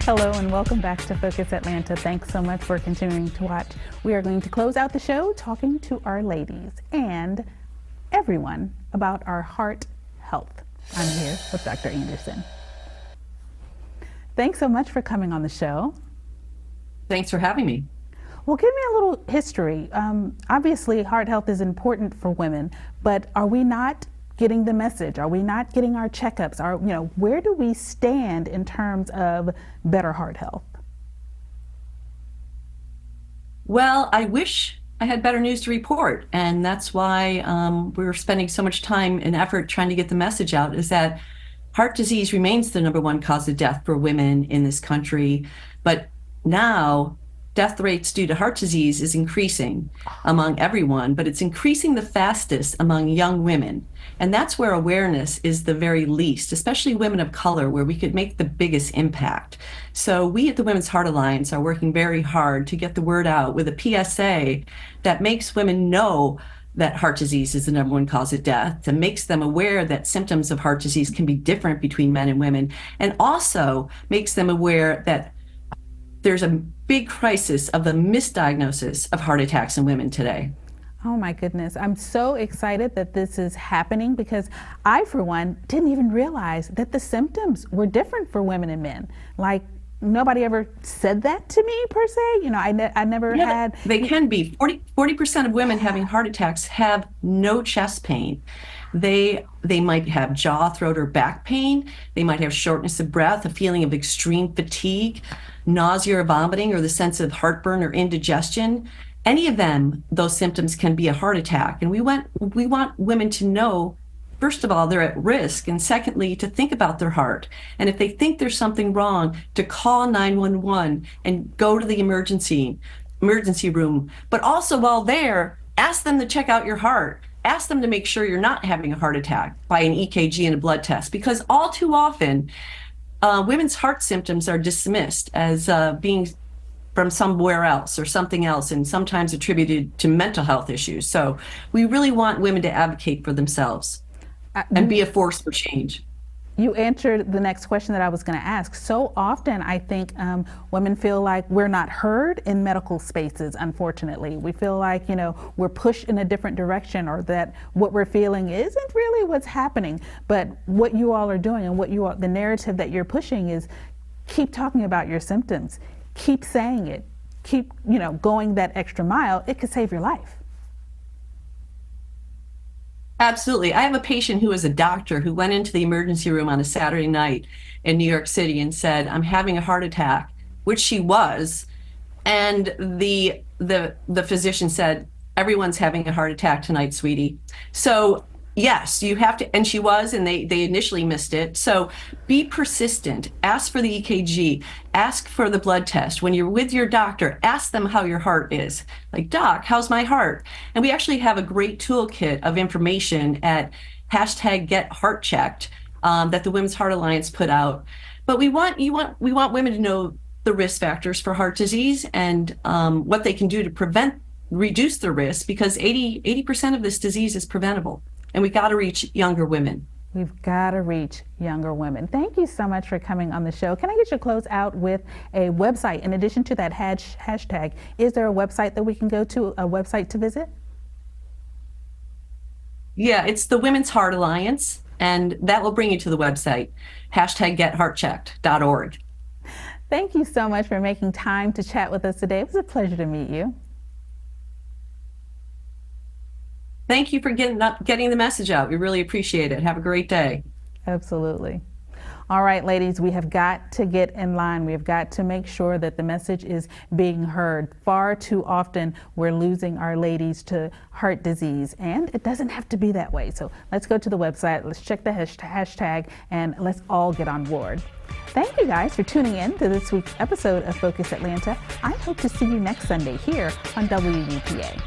Hello and welcome back to Focus Atlanta. Thanks so much for continuing to watch. We are going to close out the show talking to our ladies and everyone about our heart health. I'm here with Dr. Anderson. Thanks so much for coming on the show. Thanks for having me. Well, give me a little history. Obviously, heart health is important for women, but are we not getting the message? Are we not getting our checkups? Where do we stand in terms of better heart health? Well, I wish I had better news to report, and that's why we're spending so much time and effort trying to get the message out, is that heart disease remains the #1 cause of death for women in this country. But now death rates due to heart disease is increasing among everyone, but it's increasing the fastest among young women. And that's where awareness is the very least, especially women of color, where we could make the biggest impact. So we at the Women's Heart Alliance are working very hard to get the word out with a PSA that makes women know that heart disease is the #1 cause of death, that makes them aware that symptoms of heart disease can be different between men and women, and also makes them aware that there's a big crisis of the misdiagnosis of heart attacks in women today. Oh my goodness. I'm so excited that this is happening because I, for one, didn't even realize that the symptoms were different for women and men. Like, nobody ever said that to me per se. I never had. They can be. 40% of women having heart attacks have no chest pain. They might have jaw, throat, or back pain. They might have shortness of breath, a feeling of extreme fatigue, nausea or vomiting, or the sense of heartburn or indigestion. Any of them, those symptoms can be a heart attack. And we want women to know, first of all, they're at risk, and secondly, to think about their heart. And if they think there's something wrong, to call 911 and go to the emergency room. But also while there, ask them to check out your heart. Ask them to make sure you're not having a heart attack by an EKG and a blood test, because all too often, women's heart symptoms are dismissed as being from somewhere else or something else, and sometimes attributed to mental health issues. So we really want women to advocate for themselves and be a force for change. You answered the next question that I was going to ask. So often I think women feel like we're not heard in medical spaces, unfortunately. We feel like, we're pushed in a different direction, or that what we're feeling isn't really what's happening. But what you all are doing and the narrative that you're pushing is keep talking about your symptoms. Keep saying it. Keep, going that extra mile. It could save your life. Absolutely. I have a patient who is a doctor who went into the emergency room on a Saturday night in New York City and said, "I'm having a heart attack," which she was. And the physician said, "Everyone's having a heart attack tonight, sweetie." So yes, you have to, and she was, and they initially missed it. So be persistent, ask for the EKG, ask for the blood test. When you're with your doctor, ask them how your heart is. Like, "Doc, how's my heart?" And we actually have a great toolkit of information at #GetHeartChecked that the Women's Heart Alliance put out. But we want women to know the risk factors for heart disease and what they can do to reduce the risk, because 80% of this disease is preventable. And we got to reach younger women. We've got to reach younger women. Thank you so much for coming on the show. Can I get you to close out with a website? In addition to that hashtag, is there a website that we can go to, a website to visit? Yeah, it's the Women's Heart Alliance, and that will bring you to the website, #GetHeartChecked.org. Thank you so much for making time to chat with us today. It was a pleasure to meet you. Thank you for getting the message out. We really appreciate it. Have a great day. Absolutely. All right, ladies, we have got to get in line. We have got to make sure that the message is being heard. Far too often, we're losing our ladies to heart disease, and it doesn't have to be that way. So let's go to the website, let's check the hashtag, and let's all get on board. Thank you guys for tuning in to this week's episode of Focus Atlanta. I hope to see you next Sunday here on WUPA.